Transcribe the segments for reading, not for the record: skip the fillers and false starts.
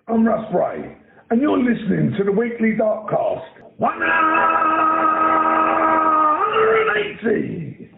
I'm Russ Bray, and you're listening to the weekly Dartscast. 180!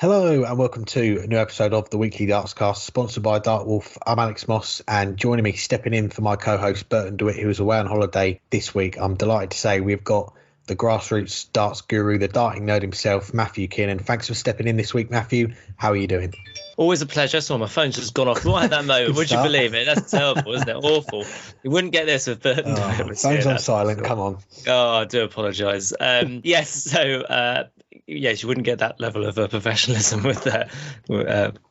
Hello and welcome to a new episode of the weekly Dartscast, sponsored by Dartwolf. I'm Alex Moss, and joining me, stepping in for my co-host Burton DeWitt, who is away on holiday this week. I'm delighted to say we've got the grassroots darts guru, the darting nerd himself, Matthew Kiernan. Thanks for stepping in this week, Matthew. How are you doing? Always a pleasure. So my phone's just gone off right at that moment. Would you believe it? That's terrible, isn't it? Awful. You wouldn't get this with Burton. Phone's on silent. Come on. Oh, I do apologise. Yes. So yes, you wouldn't get that level of professionalism with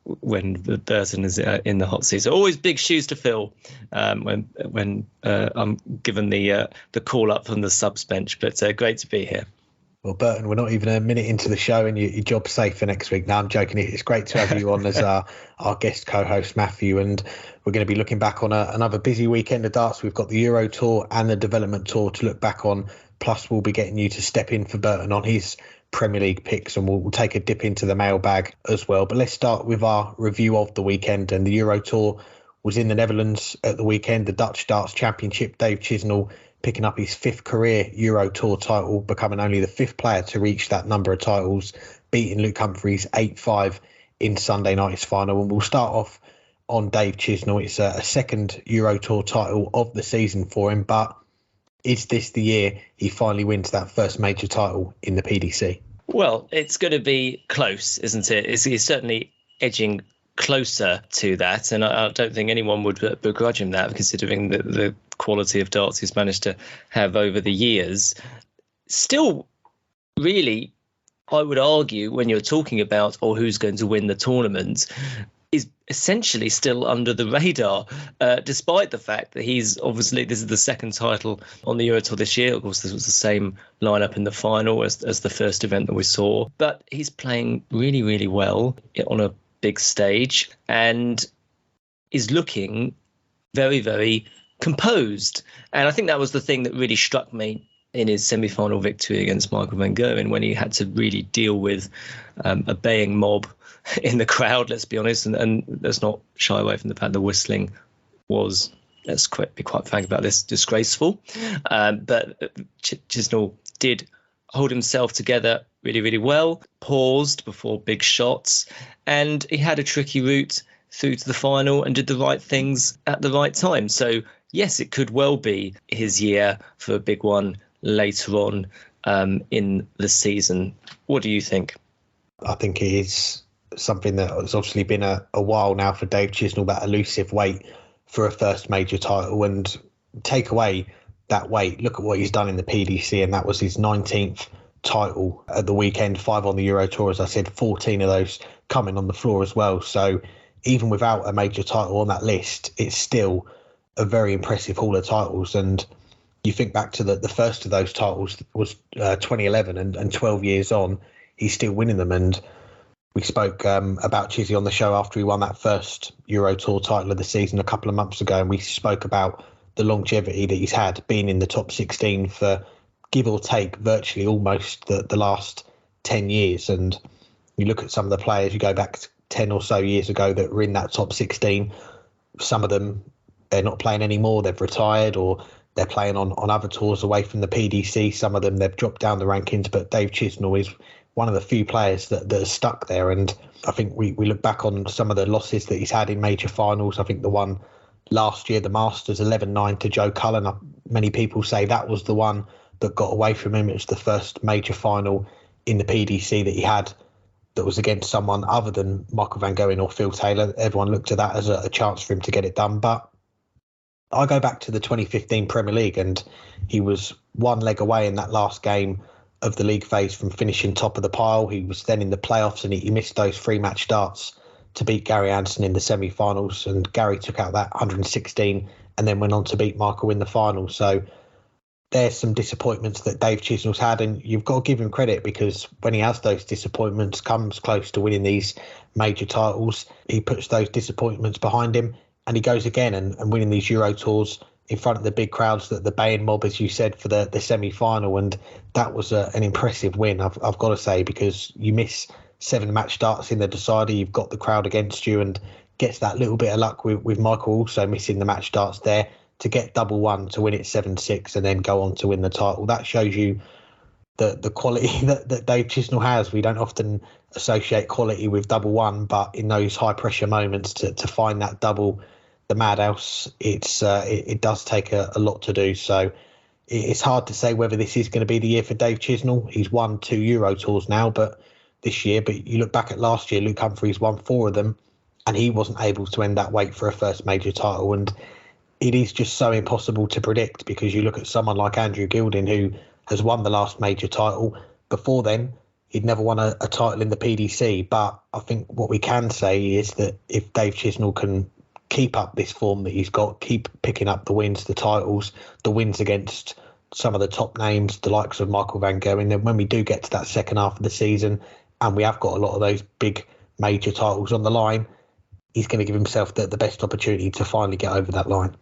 when Burton is in the hot seat. So always big shoes to fill when I'm given the call up from the subs bench. But great to be here. Well, Burton, we're not even a minute into the show and your job's safe for next week. No, I'm joking. It's great to have you on as our guest co-host, Matthew, and we're going to be looking back on another busy weekend of darts. We've got the Euro Tour and the Development Tour to look back on, plus we'll be getting you to step in for Burton on his Premier League picks, and we'll take a dip into the mailbag as well. But let's start with our review of the weekend. And the Euro Tour was in the Netherlands at the weekend, the Dutch Darts Championship. Dave Chisnall picking up his fifth career Euro Tour title, becoming only the fifth player to reach that number of titles, beating Luke Humphries 8-5 in Sunday night's final. And we'll start off on Dave Chisnall. It's a second Euro Tour title of the season for him, but is this the year he finally wins that first major title in the PDC? Well, it's going to be close, isn't it? He's certainly edging closer to that, and I don't think anyone would begrudge him that, considering the quality of darts he's managed to have over the years. Still, really, I would argue when you're talking about who's going to win the tournament, is essentially still under the radar, despite the fact that he's obviously, this is the second title on the Euro Tour this year. Of course, this was the same lineup in the final as the first event that we saw, but he's playing really, really well on a big stage and is looking very, very composed. And I think that was the thing that really struck me in his semi-final victory against Michael van Gerwen, when he had to really deal with a baying mob in the crowd, let's be honest, and let's not shy away from the fact the whistling was, let's be quite frank about this, disgraceful. But Chisnall did hold himself together really, really well, paused before big shots, and he had a tricky route through to the final and did the right things at the right time. So yes, it could well be his year for a big one later on in the season. What do you think? I think it is something that has obviously been a while now for Dave Chisnall, that elusive wait for a first major title, and take away that weight. Look at what he's done in the PDC, and that was his 19th title at the weekend, 5 on the Euro Tour, as I said, 14 of those coming on the floor as well. So even without a major title on that list, it's still a very impressive haul of titles. And you think back to the first of those titles was 2011, and 12 years on, he's still winning them. And we spoke about Chizzy on the show after he won that first Euro Tour title of the season a couple of months ago, and we spoke about the longevity that he's had, being in the top 16 for, give or take, virtually almost the last 10 years. And you look at some of the players, you go back 10 or so years ago that were in that top 16, some of them, they're not playing anymore, they've retired, or they're playing on other tours away from the PDC. Some of them, they've dropped down the rankings, but Dave Chisnall is one of the few players that are stuck there. And I think we look back on some of the losses that he's had in major finals. I think the one last year, the Masters 11-9 to Joe Cullen, many people say that was the one that got away from him. It was the first major final in the PDC that he had that was against someone other than Michael van Gerwen or Phil Taylor. Everyone looked at that as a chance for him to get it done. But I go back to the 2015 Premier League, and he was one leg away in that last game of the league phase from finishing top of the pile. He was then in the playoffs, and he missed those 3-match darts to beat Gary Anderson in the semi-finals, and Gary took out that 116 and then went on to beat Michael in the final. So there's some disappointments that Dave Chisnall's had, and you've got to give him credit, because when he has those disappointments, comes close to winning these major titles, he puts those disappointments behind him and he goes again and winning these Euro Tours in front of the big crowds, the baying mob, as you said, for the semi-final. And that was an impressive win, I've got to say, because you miss 7-match darts in the decider, you've got the crowd against you, and gets that little bit of luck with Michael also missing the match darts there to get double one to win it 7-6 and then go on to win the title. That shows you the quality that Dave Chisnall has. We don't often associate quality with double one, but in those high pressure moments to find that double, the madhouse, it does take a lot to do. So it's hard to say whether this is going to be the year for Dave Chisnall. He's won 2 Euro Tours now, but you look back at last year, Luke Humphries won 4 of them, and he wasn't able to end that wait for a first major title. And it is just so impossible to predict, because you look at someone like Andrew Gilding, who has won the last major title. Before then, he'd never won a title in the PDC. But I think what we can say is that if Dave Chisnall can keep up this form that he's got, keep picking up the wins, the titles, the wins against some of the top names, the likes of Michael van Gerwen, then when we do get to that second half of the season and we have got a lot of those big major titles on the line, he's going to give himself the best opportunity to finally get over that line.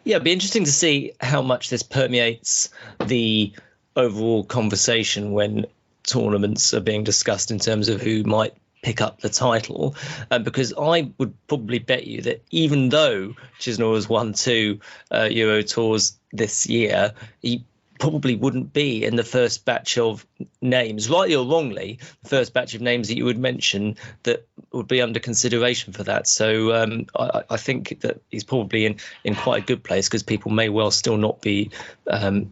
Yeah, it'd be interesting to see how much this permeates the overall conversation when tournaments are being discussed in terms of who might pick up the title, because I would probably bet you that even though Chisnall has won 2 Euro Tours this year, he probably wouldn't be in the first batch of names, rightly or wrongly, the first batch of names that you would mention that would be under consideration for that. So I think that he's probably in quite a good place, because people may well still not be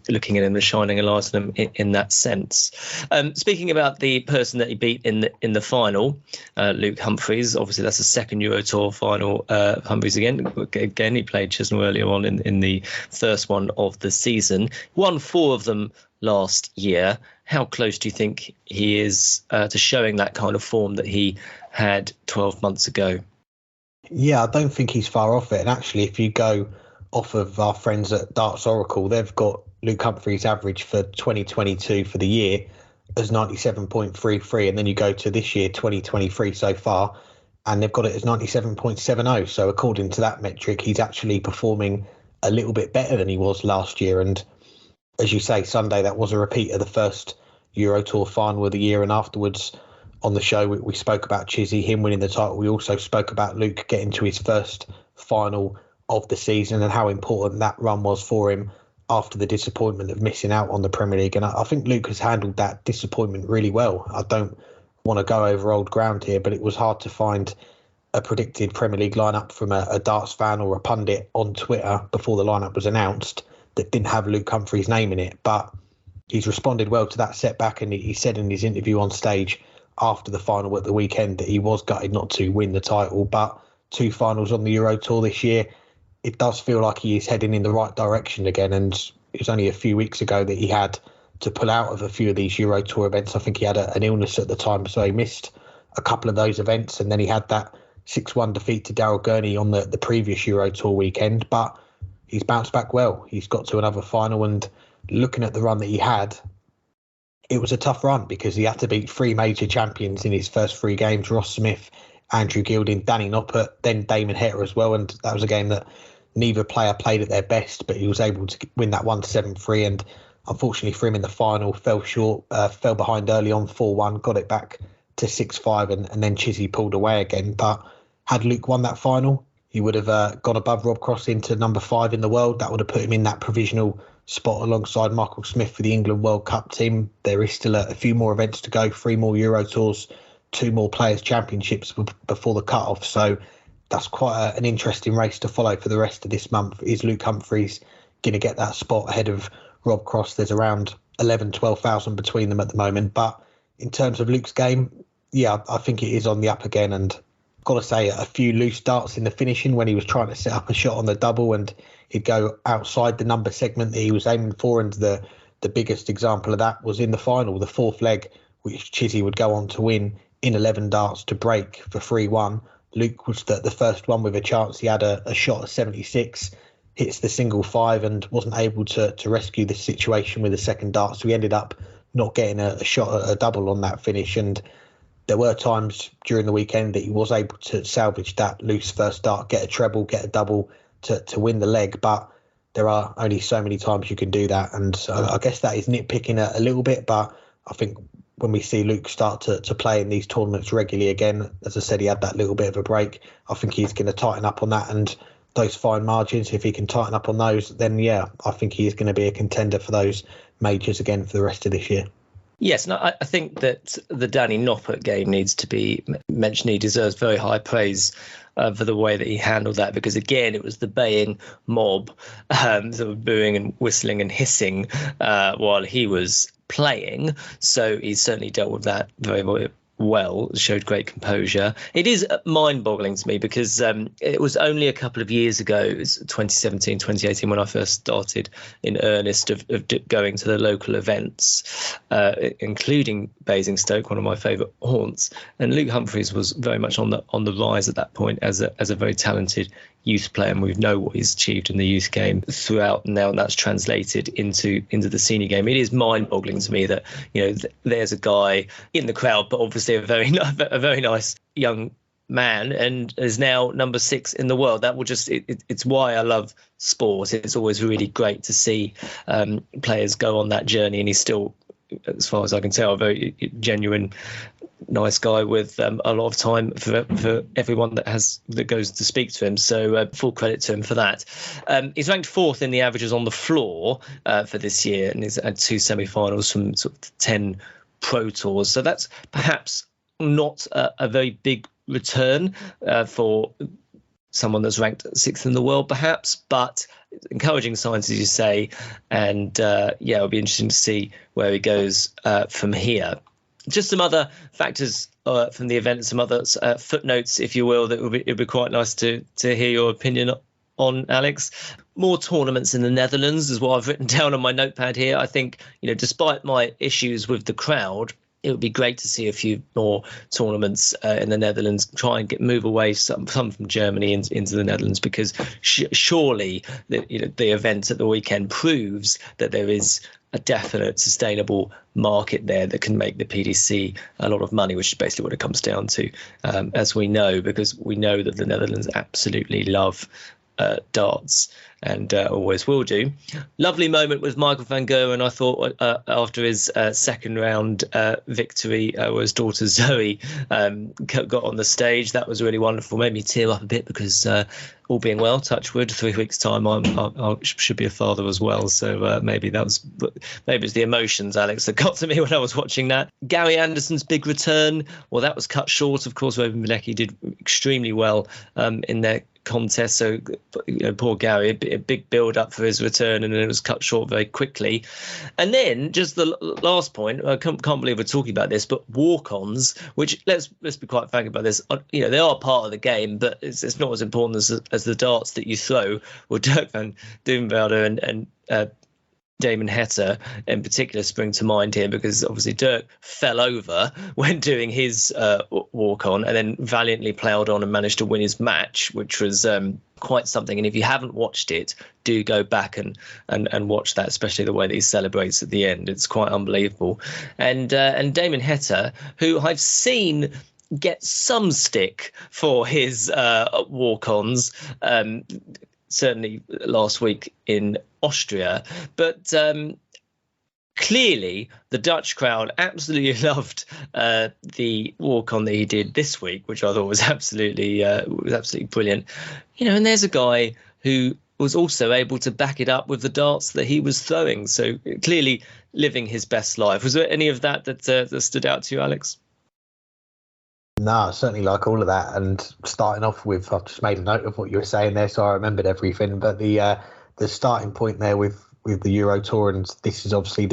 looking at him and shining a light on him in that sense. Speaking about the person that he beat in the final, Luke Humphries, obviously that's a second Euro Tour final. Humphries again, he played Chisnall earlier on in the first one of the season. Won 4 of them last year. How close do you think he is to showing that kind of form that he had 12 months ago? Yeah, I don't think he's far off it. And actually, if you go off of our friends at Darts Oracle, they've got Luke Humphries' average for 2022 for the year as 97.33. And then you go to this year, 2023 so far, and they've got it as 97.70. So according to that metric, he's actually performing a little bit better than he was last year. And as you say, Sunday, that was a repeat of the first Euro Tour final of the year. And afterwards on the show, we spoke about Chizzy, him winning the title. We also spoke about Luke getting to his first final of the season and how important that run was for him after the disappointment of missing out on the Premier League. And I think Luke has handled that disappointment really well. I don't want to go over old ground here, but it was hard to find a predicted Premier League lineup from a darts fan or a pundit on Twitter before the lineup was announced that didn't have Luke Humphries' name in it. But he's responded well to that setback, and he said in his interview on stage after the final at the weekend that he was gutted not to win the title. But 2 finals on the Euro Tour this year, it does feel like he is heading in the right direction again. And it was only a few weeks ago that he had to pull out of a few of these Euro Tour events. I think he had an illness at the time, so he missed a couple of those events, and then he had that 6-1 defeat to Daryl Gurney on the previous Euro Tour weekend. But he's bounced back well. He's got to another final, and looking at the run that he had, it was a tough run because he had to beat 3 major champions in his first 3 games: Ross Smith, Andrew Gilding, Danny Noppert, then Damon Heta as well. And that was a game that neither player played at their best, but he was able to win that 1-7-3. And unfortunately for him in the final, fell short, fell behind early on 4-1, got it back to 6-5, and then Chizzy pulled away again. But had Luke won that final, he would have gone above Rob Cross into number 5 in the world. That would have put him in that provisional spot alongside Michael Smith for the England World Cup team. There is still a few more events to go, 3 more Euro Tours, 2 more Players' Championships before the cut-off. So that's quite an interesting race to follow for the rest of this month. Is Luke Humphries going to get that spot ahead of Rob Cross? There's around 12,000 between them at the moment. But in terms of Luke's game, yeah, I think it is on the up again. And got to say, a few loose darts in the finishing when he was trying to set up a shot on the double, and he'd go outside the number segment that he was aiming for. And the biggest example of that was in the final, the 4th leg, which Chizzy would go on to win in 11 darts to break for 3-1. Luke was the first one with a chance. He had a shot at 76, hits the single 5, and wasn't able to rescue the situation with the second dart. So he ended up not getting a shot at a double on that finish. And there were times during the weekend that he was able to salvage that loose first dart, get a treble, get a double to win the leg. But there are only so many times you can do that. And I guess that is nitpicking a little bit. But I think when we see Luke start to play in these tournaments regularly again, as I said, he had that little bit of a break. I think he's going to tighten up on that, and those fine margins, if he can tighten up on those, then yeah, I think he is going to be a contender for those majors again for the rest of this year. Yes, and I think that the Danny Noppert game needs to be mentioned. He deserves very high praise for the way that he handled that, because again, it was the baying mob, sort of booing and whistling and hissing while he was playing. So he certainly dealt with that very, very well, showed great composure. It is mind-boggling to me because it was only a couple of years ago, it was 2017, 2018, when I first started in earnest of going to the local events, including Basingstoke, one of my favourite haunts. And Luke Humphries was very much on the rise at that point as a very talented youth player, and we know what he's achieved in the youth game throughout now, and that's translated into the senior game. It is mind-boggling to me that, you know, there's a guy in the crowd, but obviously a very nice young man, and is now number 6 in the world. That will just it's why I love sport. It's always really great to see players go on that journey, and he's still, as far as I can tell, a very genuine, nice guy with a lot of time for everyone that goes to speak to him. So full credit to him for that. He's ranked 4th in the averages on the floor for this year, and he's had 2 semi-finals from sort of 10 Pro Tours. So that's perhaps not a very big return for someone that's ranked 6th in the world, perhaps, but encouraging signs, as you say. And it'll be interesting to see where he goes from here. Just some other factors from the event, some other footnotes, if you will, that it'd be quite nice to hear your opinion on, Alex. More tournaments in the Netherlands is what I've written down on my notepad here. I think, you know, despite my issues with the crowd, it would be great to see a few more tournaments in the Netherlands, try and move away some from Germany into the Netherlands, because surely the event at the weekend proves that there is a definite sustainable market there that can make the PDC a lot of money, which is basically what it comes down to, as we know, because we know that the Netherlands absolutely love darts and always will do. Lovely moment with Michael van Gerwen, I thought, after his second round victory, where his daughter Zoe got on the stage. That was really wonderful. Made me tear up a bit because all being well, touch wood, 3 weeks time I should be a father as well. So maybe it's the emotions, Alex, that got to me when I was watching that. Gary Anderson's big return, well, that was cut short. Of course, Robin Vanecki did extremely well in their contest, so poor Gary, a big build up for his return, and then it was cut short very quickly. And then just the last point, I can't believe we're talking about this, but walk-ons, which let's be quite frank about this, they are part of the game, but it's not as important as the darts that you throw. Well, Dirk van Duvenvelde and Damon Heta in particular spring to mind here, because obviously Dirk fell over when doing his walk-on, and then valiantly ploughed on and managed to win his match, which was quite something. And if you haven't watched it, do go back and watch that, especially the way that he celebrates at the end. It's quite unbelievable. And Damon Heta, who I've seen get some stick for his walk-ons, certainly last week in Austria, but clearly the Dutch crowd absolutely loved the walk-on that he did this week, which I thought was absolutely brilliant. And there's a guy who was also able to back it up with the darts that he was throwing, so clearly living his best life. Was there any of that stood out to you, Alex? No, certainly like all of that. And starting off with, I've just made a note of what you were saying there, so I remembered everything. But the starting point there with the Euro Tour, and this is obviously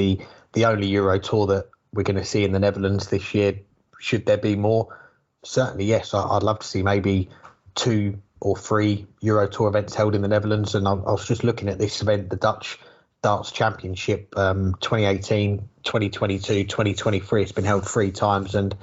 the only Euro Tour that we're going to see in the Netherlands this year. Should there be more? Certainly, yes. I'd love to see maybe 2 or 3 Euro Tour events held in the Netherlands. And I was just looking at this event, the Dutch Darts Championship, 2018, 2022, 2023. It's been held 3 times, and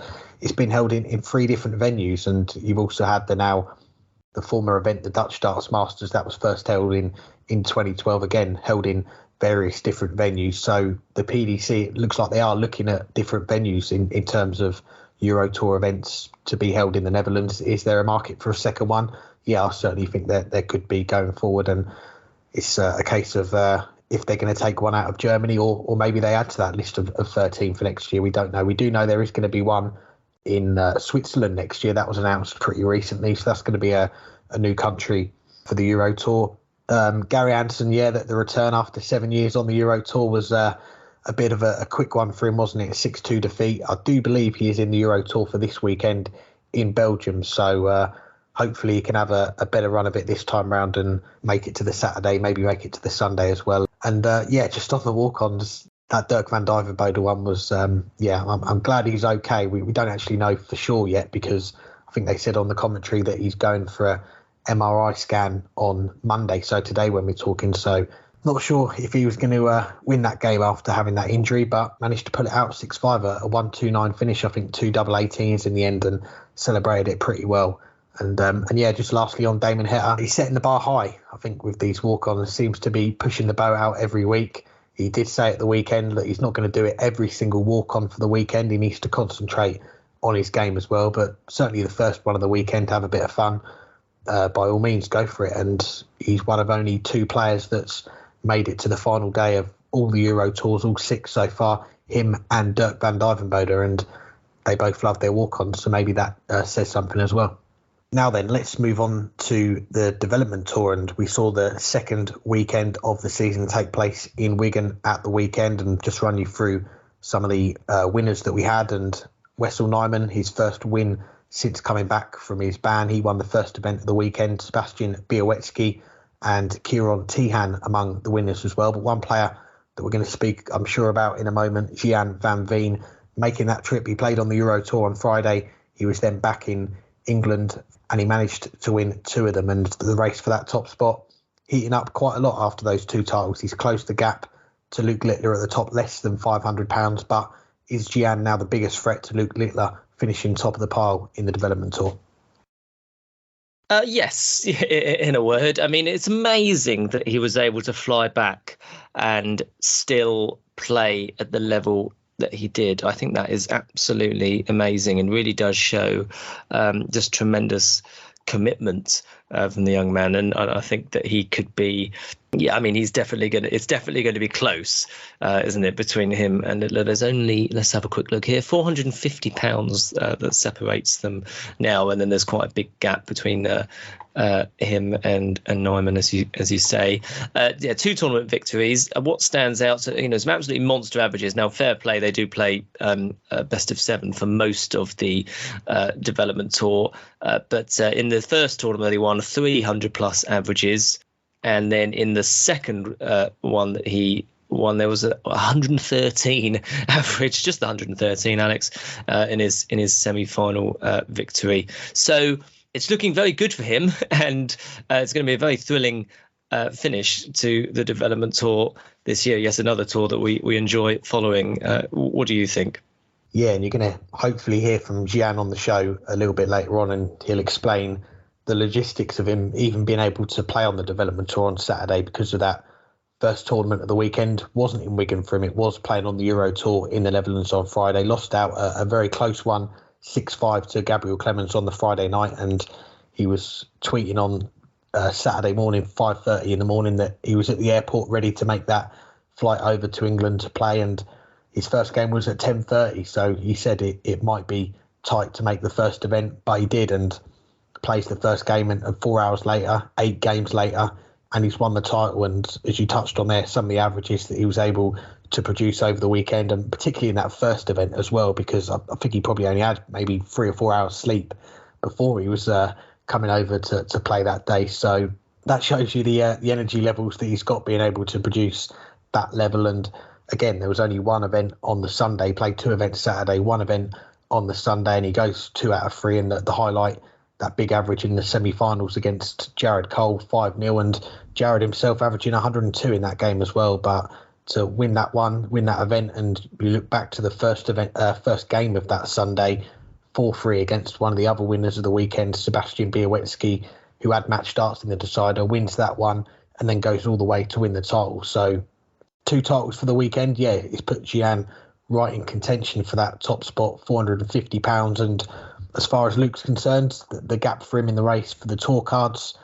it's been held in 3 different venues. And you've also had the former event, the Dutch Darts Masters, that was first held in 2012, again held in various different venues. So the PDC, it looks like they are looking at different venues in terms of Euro Tour events to be held in the Netherlands. Is there a market for a second one? Yeah, I certainly think that there could be going forward. And it's a case of if they're going to take one out of Germany or maybe they add to that list of 13 for next year. We don't know. We do know there is going to be one in Switzerland next year. That was announced pretty recently. So that's going to be a new country for the Euro Tour. Gary Anderson, that the return after 7 years on the Euro Tour was a bit of a quick one for him, wasn't it? A 6-2 defeat. I do believe he is in the Euro Tour for this weekend in Belgium. So hopefully he can have a better run of it this time round and make it to the Saturday, maybe make it to the Sunday as well. And just on the walk-ons, that Dirk van Dijvenbode one was, I'm glad he's okay. We don't actually know for sure yet because I think they said on the commentary that he's going for a MRI scan on Monday, so today when we're talking. So not sure if he was going to win that game after having that injury, but managed to pull it out 6-5, a 1-2-9 finish. I think 2 double 18s in the end and celebrated it pretty well. And just lastly on Damon Heta, he's setting the bar high. I think with these walk-ons, seems to be pushing the bow out every week. He did say at the weekend that he's not going to do it every single walk-on for the weekend. He needs to concentrate on his game as well, but certainly the first one of the weekend to have a bit of fun. By all means, go for it. And he's one of only 2 players that's made it to the final day of all the Euro Tours, all 6 so far, him and Dirk van Dijvenbode, and they both love their walk-ons, so maybe that says something as well. Now then, let's move on to the development tour, and we saw the second weekend of the season take place in Wigan at the weekend, and just run you through some of the winners that we had. And Wessel Nijman, his first win since coming back from his ban. He won the first event of the weekend. Sebastian Białecki and Kieron Tihan among the winners as well. But one player that we're going to speak, I'm sure, about in a moment, Gian van Veen, making that trip. He played on the Euro Tour on Friday. He was then back in England and he managed to win 2 of them. And the race for that top spot, heating up quite a lot after those 2 titles. He's closed the gap to Luke Littler at the top, less than £500. But is Gian now the biggest threat to Luke Littler finishing top of the pile in the development tour? Yes, in a word. I mean, it's amazing that he was able to fly back and still play at the level that he did. I think that is absolutely amazing and really does show just tremendous commitment from the young man. And I think that he could be, it's definitely going to be close, isn't it, between him and Littler? There's only, let's have a quick look here, £450 that separates them now. And then there's quite a big gap between him and Nijman, as you say. 2 tournament victories. What stands out, some absolutely monster averages. Now, fair play, they do play best of 7 for most of the development tour. But in the first tournament, he won 300 plus averages. And then in the second one that he won, there was a 113 average, just 113, Alex, in his semi-final victory. So it's looking very good for him, and it's going to be a very thrilling finish to the development tour this year. Yes, another tour that we enjoy following. What do you think? Yeah, and you're going to hopefully hear from Gian on the show a little bit later on, and he'll explain the logistics of him even being able to play on the development tour on Saturday because of that first tournament of the weekend. Wasn't in Wigan for him. It was playing on the Euro Tour in the Netherlands on Friday. Lost out a very close one, 6-5 to Gabriel Clemens on the Friday night. And he was tweeting on Saturday morning, 5:30 in the morning, that he was at the airport ready to make that flight over to England to play. And his first game was at 10:30. So he said it might be tight to make the first event, but he did, and plays the first game, and 4 hours later, 8 games later, and he's won the title. And as you touched on there, some of the averages that he was able to produce over the weekend, and particularly in that first event as well, because I think he probably only had maybe 3 or 4 hours sleep before he was coming over to play that day. So that shows you the energy levels that he's got, being able to produce that level. And again, there was only one event on the Sunday, played 2 events Saturday, 1 event on the Sunday, and he goes 2 out of 3. And the highlight, that big average in the semi-finals against Jared Cole, 5-0, and Jared himself averaging 102 in that game as well. But to win that event, and you look back to the first game of that Sunday, 4-3 against one of the other winners of the weekend, Sebastian Białecki, who had match starts in the decider, wins that one, and then goes all the way to win the title. So 2 titles for the weekend. Yeah, it's put Gian right in contention for that top spot, £450. And as far as Luke's concerned, the gap for him in the race for the tour cards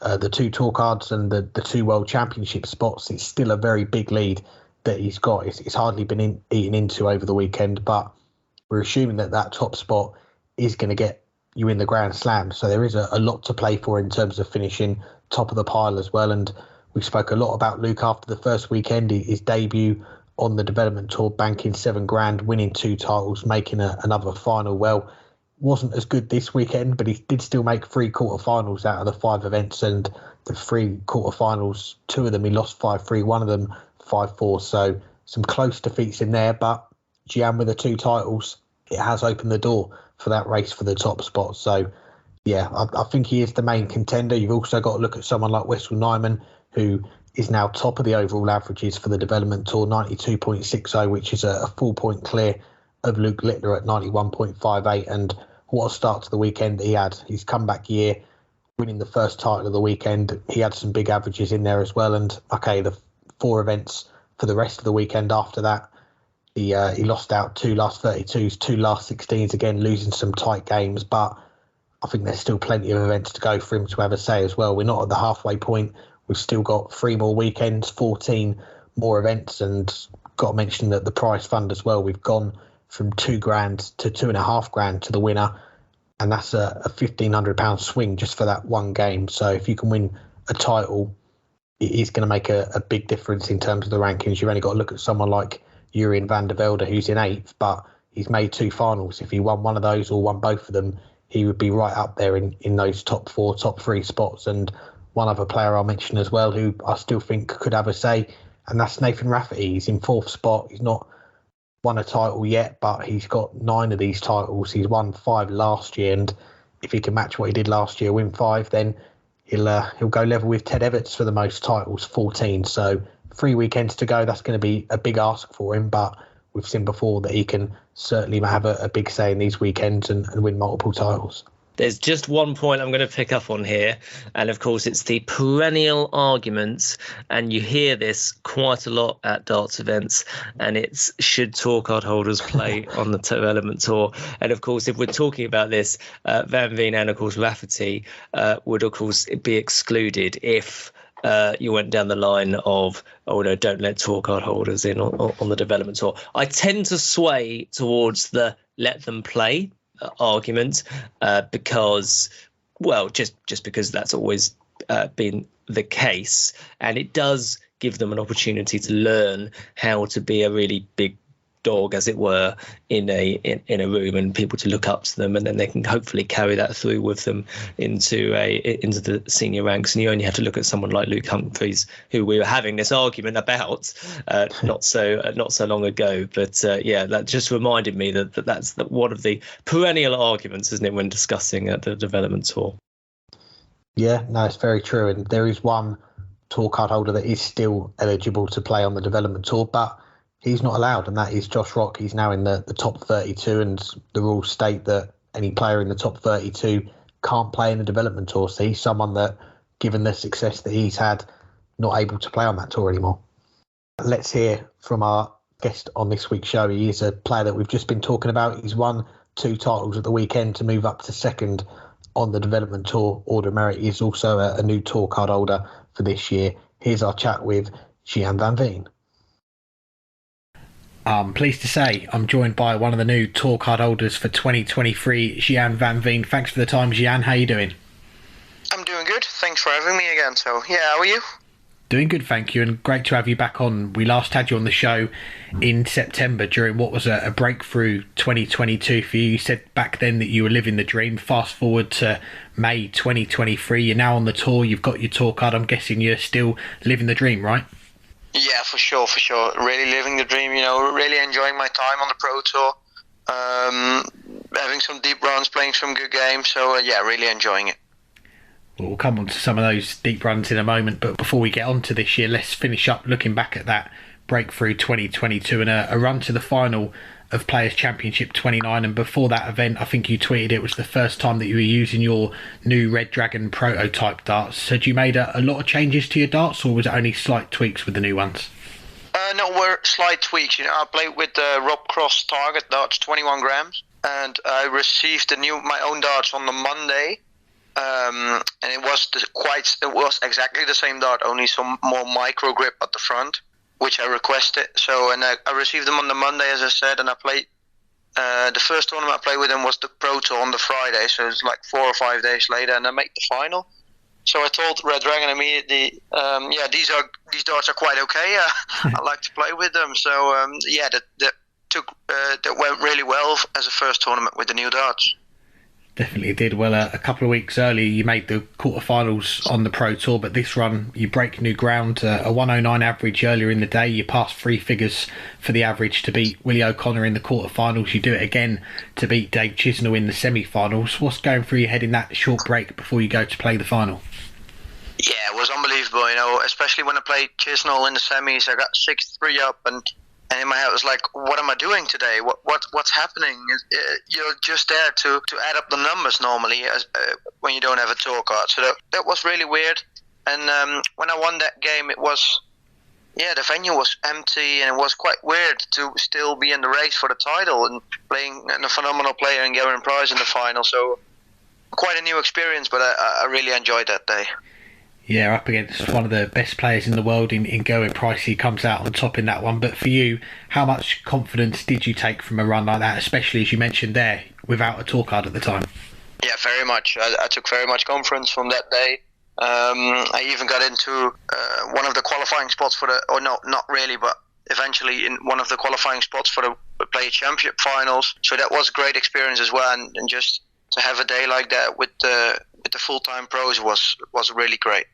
the 2 tour cards and the 2 World Championship spots, it's still a very big lead that he's got. It's hardly been eaten into over the weekend, but we're assuming that top spot is going to get you in the Grand Slam. So there is a lot to play for in terms of finishing top of the pile as well. And we spoke a lot about Luke after the first weekend, his debut on the development tour, banking $7,000, winning 2 titles, making another final. Well, wasn't as good this weekend, but he did still make 3 quarterfinals out of the 5 events, and the 3 quarterfinals, 2 of them he lost 5-3, one of them 5-4. So some close defeats in there, but Gian with the 2 titles, it has opened the door for that race for the top spot. So yeah, I think he is the main contender. You've also got to look at someone like Wessel Nijman, who is now top of the overall averages for the development tour, 92.60, which is a full point clear of Luke Littler at 91.58. And what a start to the weekend that he had. His comeback year, winning the first title of the weekend. He had some big averages in there as well. And okay, the 4 events for the rest of the weekend after that, he lost out 2 last 32s, 2 last 16s, again losing some tight games. But I think there's still plenty of events to go for him to have a say as well. We're not at the halfway point. We've still got 3 more weekends, 14 more events, and got to mention that the prize fund as well. We've gone from $2,000 to $2,500 to the winner, and that's a £1,500 swing just for that one game. So if you can win a title, it is going to make a big difference in terms of the rankings. You've only got to look at someone like Gian van Veen, who's in 8th, but he's made 2 finals. If he won one of those or won both of them, he would be right up there in those top 4, top 3 spots. And one other player I'll mention as well, who I still think could have a say, and that's Nathan Rafferty. He's in 4th spot. He's not won a title yet, but he's got 9 of these titles. He's won 5 last year, and if he can match what he did last year, win 5, then he'll go level with Ted Everts for the most titles, 14. So 3 weekends to go. That's going to be a big ask for him, but we've seen before that he can certainly have a big say in these weekends and win multiple titles. There's just one point I'm going to pick up on here, and of course it's the perennial argument, and you hear this quite a lot at darts events, and it's should tour card holders play on the development tour. And of course, if we're talking about this, Van Veen and of course Rafferty would of course be excluded if you went down the line of, oh no, don't let tour card holders in on the development tour. I tend to sway towards the let them play argument because, well, just because that's always been the case, and it does give them an opportunity to learn how to be a really big dog, as it were, in a room, and people to look up to them, and then they can hopefully carry that through with them into the senior ranks. And you only have to look at someone like Luke Humphries, who we were having this argument about not so long ago. But yeah, that just reminded me that's one of the perennial arguments, isn't it, when discussing the development tour? Yeah, no, it's very true, and there is one tour card holder that is still eligible to play on the development tour, but he's not allowed, and that is Josh Rock. He's now in the top 32, and the rules state that any player in the top 32 can't play in the development tour. So he's someone that, given the success that he's had, not able to play on that tour anymore. Let's hear from our guest on this week's show. He is a player that we've just been talking about. He's won 2 titles at the weekend to move up to 2nd on the development tour order of merit. He's also a new tour card holder for this year. Here's our chat with Gian van Veen. I'm pleased to say I'm joined by one of the new tour card holders for 2023, Gian van Veen. Thanks for the time, Gian. How are you doing? I'm doing good. Thanks for having me again. So, yeah, how are you? Doing good, thank you, and great to have you back on. We last had you on the show in September during what was a breakthrough 2022 for you. You said back then that you were living the dream. Fast forward to May 2023, you're now on the tour, you've got your tour card. I'm guessing you're still living the dream, right? Yeah, for sure. Really living the dream, really enjoying my time on the Pro Tour. Having some deep runs, playing some good games. So, yeah, really enjoying it. We'll come on to some of those deep runs in a moment, but before we get on to this year, let's finish up looking back at that breakthrough 2022 and a run to the final of Players Championship 29. And before that event, I think you tweeted it was the first time that you were using your new Red Dragon prototype darts. So had you made a lot of changes to your darts, or was it only slight tweaks with the new ones? No, were slight tweaks. I played with the Rob Cross Target darts, 21 grams, and I received my own darts on the Monday. and it was exactly the same dart, only some more micro grip at the front, which I requested. So, and I received them on the Monday, as I said, and I played. The first tournament I played with them was the ProTour on the Friday, so it's like 4 or 5 days later, and I made the final. So I told Red Dragon immediately, these darts are quite okay. I like to play with them. So that went really well as a first tournament with the new darts. Definitely did. Well, a couple of weeks earlier, you made the quarterfinals on the Pro Tour, but this run, you break new ground. A 109 average earlier in the day. You passed 3 figures for the average to beat Willie O'Connor in the quarterfinals. You do it again to beat Dave Chisnall in the semi-finals. What's going through your head in that short break before you go to play the final? Yeah, it was unbelievable, especially when I played Chisnall in the semis. I got 6-3 up, and in my head it was like, what am I doing today? What's happening? You're just there to add up the numbers normally when you don't have a tour card. So that was really weird. And when I won that game, it was, the venue was empty, and it was quite weird to still be in the race for the title and playing a phenomenal player and Gavin Price in the final. So quite a new experience, but I really enjoyed that day. Yeah, up against one of the best players in the world in Gavin Price. He comes out on top in that one. But for you, how much confidence did you take from a run like that, especially as you mentioned there, without a tour card at the time? Yeah, very much. I took very much confidence from that day. I even got into one of the qualifying spots not really, but eventually in one of the qualifying spots for the Play Championship finals. So that was a great experience as well, and just to have a day like that with the full-time pros was really great.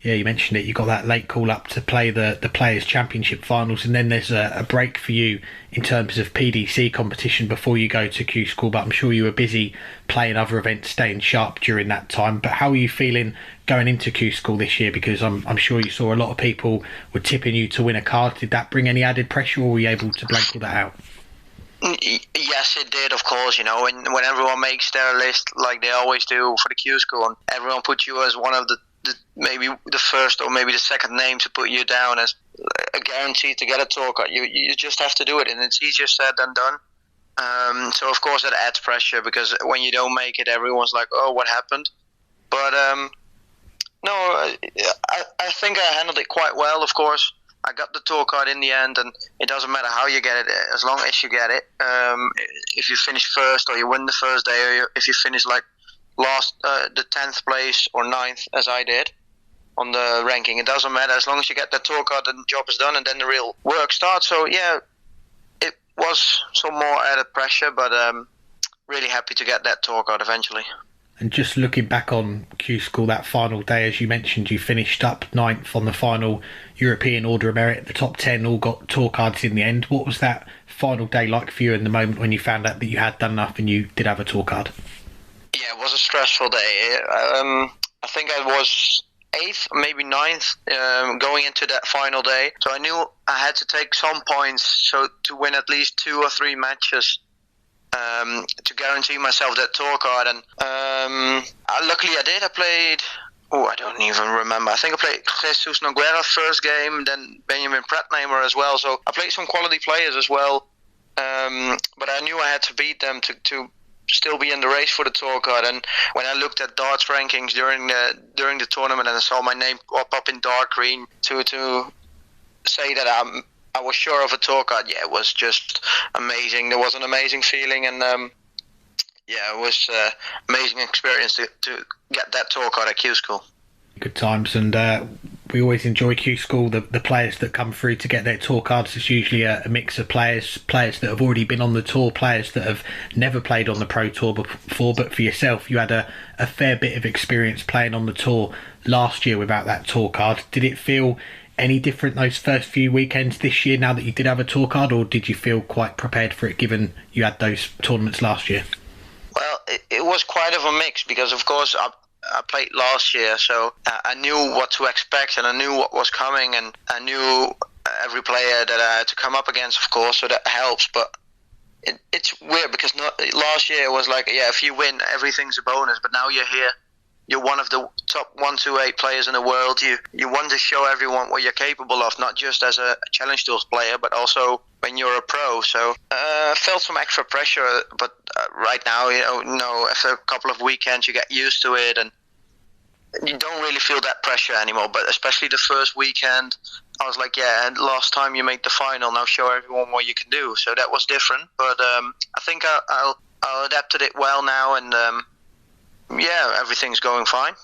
Yeah, you mentioned it. You got that late call up to play the Players' Championship finals, and then there's a break for you in terms of PDC competition before you go to Q School. But I'm sure you were busy playing other events, staying sharp during that time. But how are you feeling going into Q School this year? Because I'm sure you saw a lot of people were tipping you to win a card. Did that bring any added pressure, or were you able to blank all that out? Yes, it did, of course, when everyone makes their list like they always do for the Q School, and everyone puts you as one of the maybe the first or maybe the second name to put you down as a guarantee to get a tour card. You just have to do it, and it's easier said than done. So of course that adds pressure, because when you don't make it, everyone's like, oh, what happened? But no, I think I handled it quite well. Of course, I got the tour card in the end, and it doesn't matter how you get it, as long as you get it. If you finish first, or you win the first day, or if you finish like last, the 10th place or 9th, as I did on the ranking, it doesn't matter. As long as you get the tour card, the job is done, and then the real work starts. So yeah, it was some more added pressure, but really happy to get that tour card eventually. And just looking back on Q School that final day, as you mentioned, you finished up 9th on the final European Order of Merit. The top 10 all got tour cards in the end. What was that final day like for you in the moment when you found out that you had done enough and you did have a tour card? Yeah, it was a stressful day. I think I was 8th, maybe 9th, going into that final day. So I knew I had to take some points to win at least 2 or 3 matches. To guarantee myself that tour card, and luckily I did. I played, I don't even remember. I think I played Jesus Nogueira first game, then Benjamin Prattnamer as well. So I played some quality players as well, but I knew I had to beat them to still be in the race for the tour card. And when I looked at darts rankings during the tournament, and I saw my name pop up in dark green to say that I was sure of a tour card, yeah, it was just amazing. There was an amazing feeling, and it was an amazing experience to get that tour card at Q School. Good times, and we always enjoy Q School. The players that come through to get their tour cards is usually a mix of players that have already been on the tour, players that have never played on the Pro Tour before. But for yourself, you had a fair bit of experience playing on the tour last year without that tour card. Did it feel any different those first few weekends this year now that you did have a tour card, or did you feel quite prepared for it given you had those tournaments last year? Well, it was quite of a mix, because of course I played last year, so I knew what to expect, and I knew what was coming, and I knew every player that I had to come up against, of course, so that helps. But it's weird, because last year it was like, if you win, everything's a bonus, but now you're here. You're one of the top 1-8 players in the world. You want to show everyone what you're capable of, not just as a Challenge Tours player, but also when you're a pro. So felt some extra pressure, but right now, after a couple of weekends, you get used to it, and you don't really feel that pressure anymore. But especially the first weekend, I was like, yeah, last time you made the final, now show everyone what you can do. So that was different, but I think I'll adapted it well now, and everything's going fine.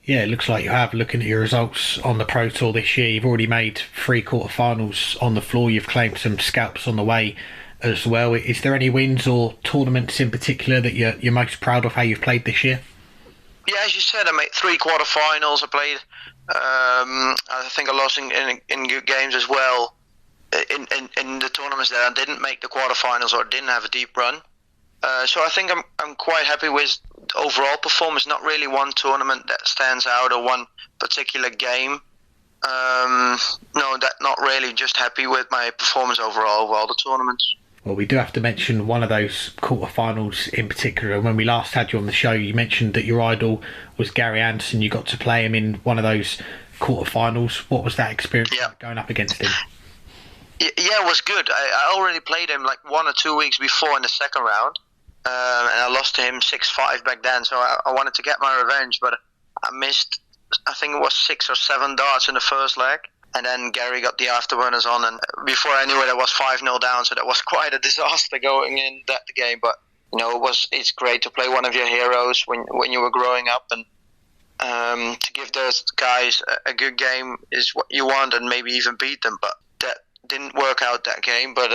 Yeah, it looks like you have. Looking at your results on the Pro Tour this year, you've already made 3 quarterfinals on the floor. You've claimed some scalps on the way as well. Is there any wins or tournaments in particular that you're most proud of how you've played this year? Yeah, as you said, I made 3 quarterfinals. I played. I think I lost in good games as well. In the tournaments that I didn't make the quarterfinals or didn't have a deep run. So I think I'm quite happy with overall performance. Not really one tournament that stands out or one particular game. Not really. Just happy with my performance overall of all the tournaments. Well, we do have to mention one of those quarterfinals in particular. When we last had you on the show, you mentioned that your idol was Gary Anderson. You got to play him in one of those quarterfinals. What was that experience like going up against him? Yeah, it was good. I already played him like 1 or 2 weeks before in the second round. And I lost to him 6-5 back then, so I wanted to get my revenge, but I missed, I think it was 6 or 7 darts in the first leg, and then Gary got the afterburners on, and before I knew it, I was 5-0 down, so that was quite a disaster going in that game, but it's great to play one of your heroes when you were growing up, and to give those guys a good game is what you want, and maybe even beat them, but that didn't work out that game, but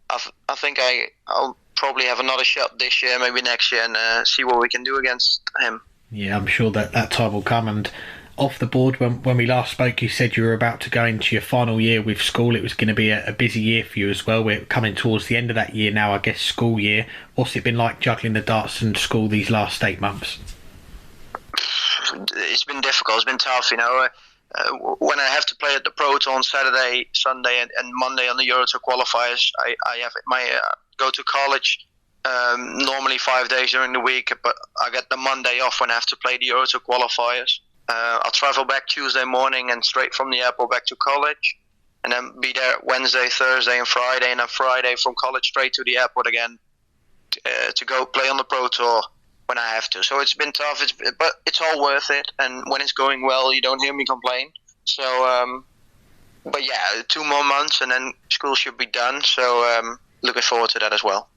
I think I'll probably have another shot this year, maybe next year, and see what we can do against him. Yeah, I'm sure that time will come. And off the board, when we last spoke, you said you were about to go into your final year with school. It was going to be a busy year for you as well. We're coming towards the end of that year now, I guess, school year. What's it been like juggling the darts and school these last 8 months? It's been difficult. It's been tough, when I have to play at the ProTour on Saturday, Sunday, and Monday on the EuroTour qualifiers, I have my go to college normally 5 days during the week, but I get the Monday off when I have to play the EuroTour qualifiers. I'll travel back Tuesday morning and straight from the airport back to college, and then be there Wednesday, Thursday, and Friday, and then Friday from college straight to the airport again to go play on the ProTour when I have to. So it's been tough, but it's all worth it, and when it's going well, you don't hear me complain. So, but yeah, 2 more months and then school should be done, so looking forward to that as well.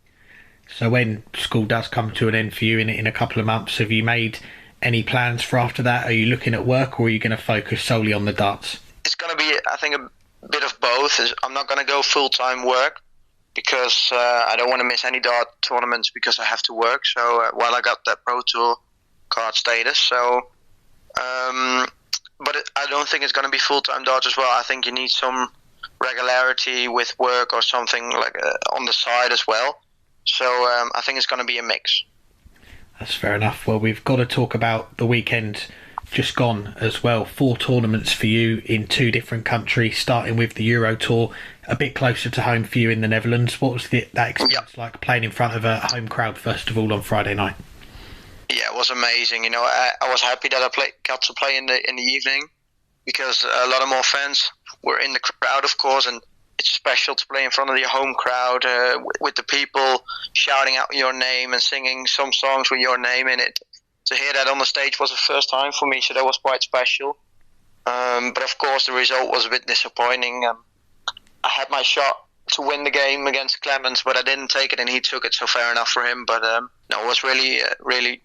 So when school does come to an end for you in a couple of months, have you made any plans for after that? Are you looking at work, or are you going to focus solely on the darts? It's going to be, I think, a bit of both. I'm not going to go full-time work, because I don't want to miss any dart tournaments because I have to work. So while I got that Pro Tour card status, so but I don't think it's going to be full-time darts as well. I think you need some regularity with work or something like on the side as well. So I think it's going to be a mix. That's fair enough. Well, we've got to talk about the weekend just gone as well. 4 tournaments for you in 2 different countries, starting with the Euro Tour, a bit closer to home for you in the Netherlands. What was that experience like, playing in front of a home crowd first of all on Friday night? Yeah, it was amazing. I was happy that I got to play in the evening, because a lot of more fans were in the crowd, of course, and it's special to play in front of your home crowd with the people shouting out your name and singing some songs with your name in it. To hear that on the stage was the first time for me, so that was quite special. But of course, the result was a bit disappointing. I had my shot to win the game against Clemens, but I didn't take it, and he took it, so fair enough for him. But I was really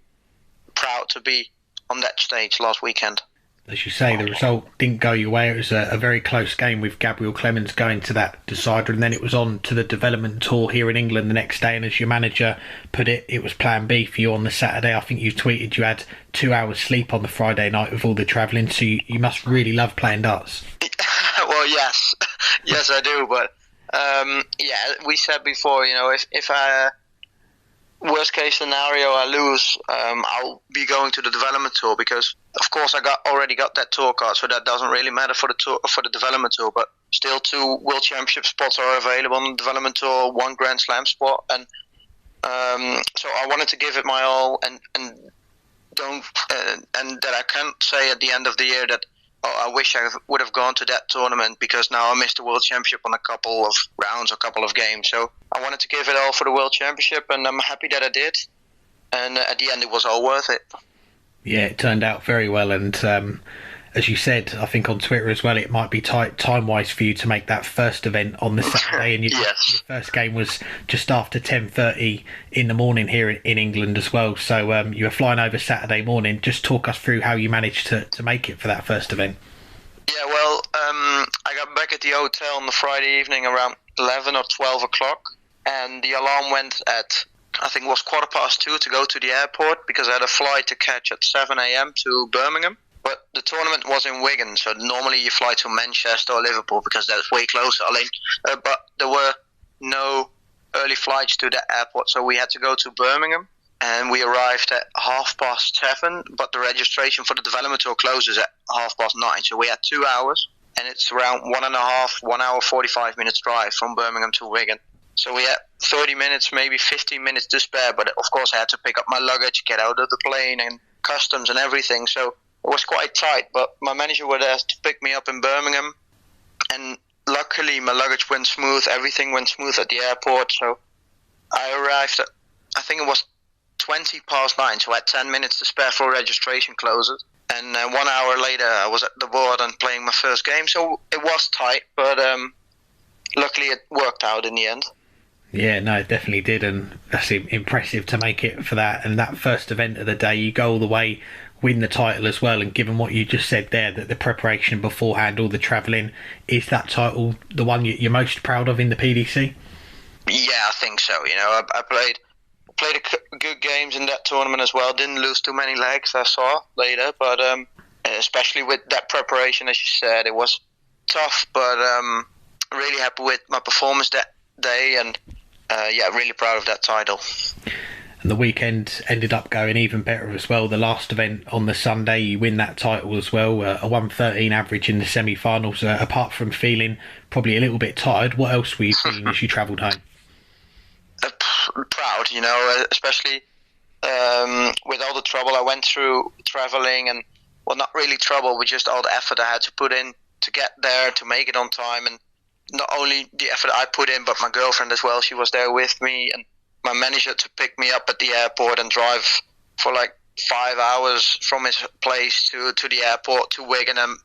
proud to be on that stage last weekend. As you say, the result didn't go your way. It was a very close game with Gabriel Clemens going to that decider, and then it was on to the development tour here in England the next day, and as your manager put it, it was plan B for you on the Saturday. I think you tweeted you had 2 hours sleep on the Friday night with all the travelling, so you must really love playing darts. Well, yes. Yes, I do, but we said before, if I... worst case scenario, I lose, I'll be going to the development tour, because of course I already got that tour card, so that doesn't really matter for the development tour, but still 2 World Championship spots are available on the development tour, 1 Grand Slam spot, and so I wanted to give it my all, and that I can't say at the end of the year that I wish I would have gone to that tournament, because now I missed the World Championship on a couple of rounds, a couple of games. So I wanted to give it all for the World Championship, and I'm happy that I did. And at the end, it was all worth it. Yeah, it turned out very well. And as you said, I think on Twitter as well, it might be tight time-wise for you to make that first event on the Saturday. And your first game was just after 10:30 in the morning here in England as well. So you were flying over Saturday morning. Just talk us through how you managed to make it for that first event. Yeah, well, I got back at the hotel on the Friday evening around 11 or 12 o'clock. And the alarm went at, I think it was 2:15 to go to the airport, because I had a flight to catch at 7 a.m. to Birmingham. But the tournament was in Wigan, so normally you fly to Manchester or Liverpool, because that's way closer. But there were no early flights to the airport, so we had to go to Birmingham. And we arrived at 7:30, but the registration for the development tour closes at 9:30. So we had 2 hours, and it's around 1 hour 45 minutes drive from Birmingham to Wigan. So we had 30 minutes, maybe 15 minutes to spare, but of course I had to pick up my luggage, get out of the plane, and customs and everything. So it was quite tight, but my manager was there to pick me up in Birmingham, and luckily my luggage went smooth, everything went smooth at the airport. So I arrived at, I think it was 9:20, so I had 10 minutes to spare for registration closes. And 1 hour later I was at the board and playing my first game, so it was tight, but luckily it worked out in the end. Yeah, no, it definitely did, and that's impressive to make it for that. And that first event of the day, you go all the way, win the title as well. And given what you just said there, that the preparation beforehand, all the travelling, is that title the one you're most proud of in the PDC? Yeah, I think so. You know, I played good games in that tournament as well. Didn't lose too many legs, I saw later, but especially with that preparation, as you said, it was tough. But really happy with my performance that day, and really proud of that title. And the weekend ended up going even better as well. The last event on the Sunday, you win that title as well, a 1:13 average in the semi-finals. Apart from feeling probably a little bit tired, what else were you feeling as you travelled home? Proud, you know, especially with all the trouble I went through travelling, and well, not really trouble, but just all the effort I had to put in to get there, to make it on time. And not only the effort I put in, but my girlfriend as well, she was there with me, and my manager to pick me up at the airport and drive for like 5 hours from his place to the airport to Wigan, and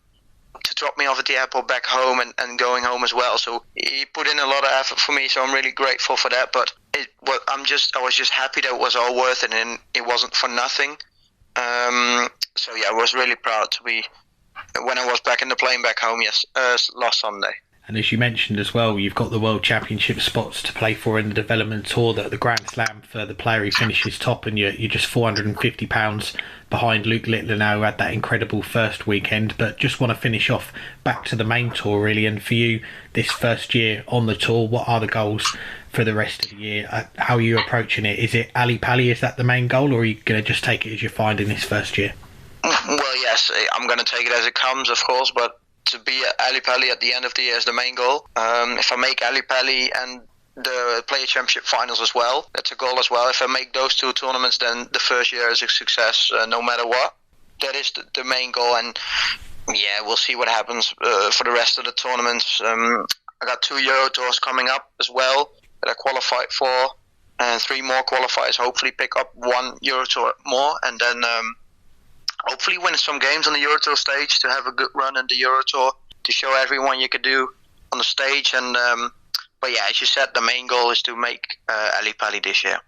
to drop me off at the airport back home and going home as well. So he put in a lot of effort for me, so I'm really grateful for that. But I was just happy that it was all worth it, and it wasn't for nothing. So yeah, I was really proud to be when I was back in the plane back home last Sunday. And as you mentioned as well, you've got the World Championship spots to play for in the development tour, the Grand Slam for the player who finishes top, and you're just £450 behind Luke Littler now, who had that incredible first weekend. But just want to finish off back to the main tour really, and for you this first year on the tour, what are the goals for the rest of the year? How are you approaching it? Is it Ali Pali, is that the main goal, or are you going to just take it as you find in this first year? Well, yes, I'm going to take it as it comes, of course, but to be at Ali Pali at the end of the year is the main goal. If I make Ali Pali and the Player Championship finals as well, that's a goal as well. If I make those two tournaments, then the first year is a success, no matter what. That is the main goal, and yeah, we'll see what happens for the rest of the tournaments. I got 2 Euro Tours coming up as well that I qualified for, and 3 more qualifiers, hopefully pick up 1 Euro Tour more, and then hopefully win some games on the Euro Tour stage to have a good run in the Euro Tour, to show everyone you can do on the stage. And but yeah, as you said, the main goal is to make Ali Pali this year.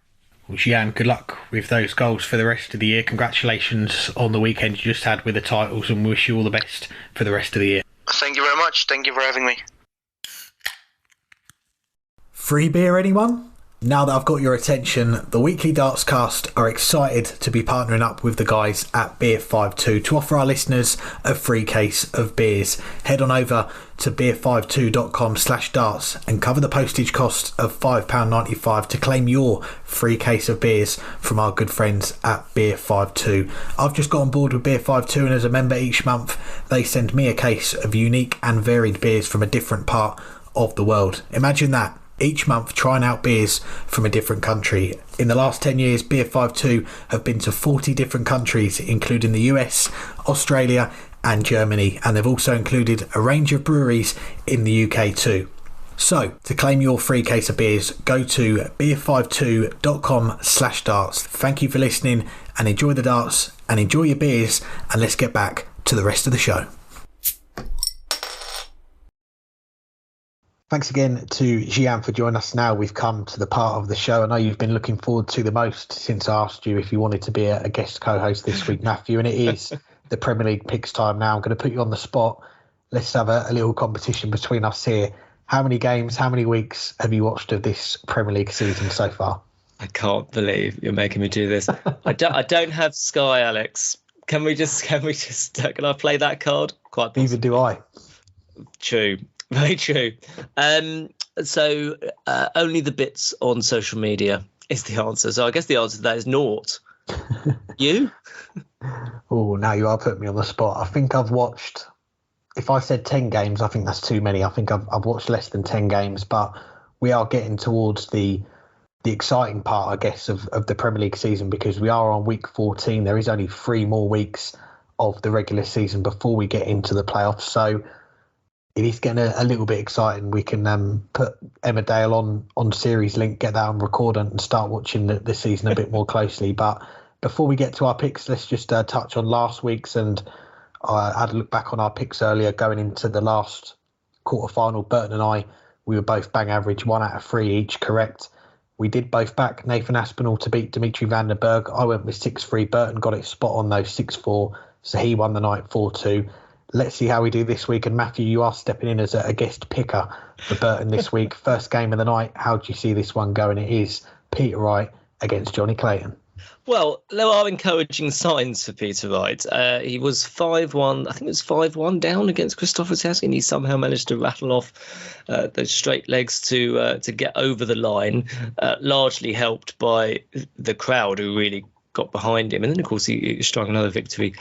Well, Gian, good luck with those goals for the rest of the year. Congratulations on the weekend you just had with the titles, and wish you all the best for the rest of the year. Thank you very much. Thank you for having me. Free beer, anyone? Now that I've got your attention, the weekly Dartscast are excited to be partnering up with the guys at Beer52 to offer our listeners a free case of beers. Head on over to beer52.com/darts and cover the postage cost of £5.95 to claim your free case of beers from our good friends at Beer52. I've just got on board with Beer52, and as a member each month, they send me a case of unique and varied beers from a different part of the world. Imagine that. Each month trying out beers from a different country. In the last 10 years, Beer52 have been to 40 different countries, including the US, Australia and Germany, and they've also included a range of breweries in the UK too. So, to claim your free case of beers, go to beer52.com/darts. Thank you for listening, and enjoy the darts, and enjoy your beers, and let's get back to the rest of the show. Thanks again to Gian for joining us. Now we've come to the part of the show I know you've been looking forward to the most since I asked you if you wanted to be a guest co-host this week, Matthew, and it is the Premier League picks time now. I'm going to put you on the spot. Let's have a little competition between us here. How many games, how many weeks have you watched of this Premier League season so far? I can't believe you're making me do this. I don't have Sky, Alex. Can I play that card? Quite possibly. Neither do I. True. Very true. So only the bits on social media is the answer. So I guess the answer to that is naught. You? Oh, now you are putting me on the spot. I think I've watched, if I said 10 games, I think that's too many. I think I've watched less than 10 games, but we are getting towards the exciting part, I guess, of the Premier League season, because we are on week 14. There is only 3 more weeks of the regular season before we get into the playoffs. So it is getting a little bit exciting. We can put Emmerdale on Series Link, get that on record, and start watching the season a bit more closely. But before we get to our picks, let's just touch on last week's. And I had a look back on our picks earlier going into the last quarter-final. Burton and I, we were both bang average, 1 out of 3 each correct. We did both back Nathan Aspinall to beat Dimitri van den Berg. I went with 6-3. Burton got it spot on, though, 6-4. So he won the night 4-2. Let's see how we do this week. And Matthew, you are stepping in as a guest picker for Burton this week. First game of the night. How do you see this one going? It is Peter Wright against Johnny Clayton. Well, there are encouraging signs for Peter Wright. He was 5-1, I think it was 5-1 down against Christopher Taskin, and he somehow managed to rattle off those straight legs to get over the line, largely helped by the crowd who really got behind him. And then, of course, he struck another victory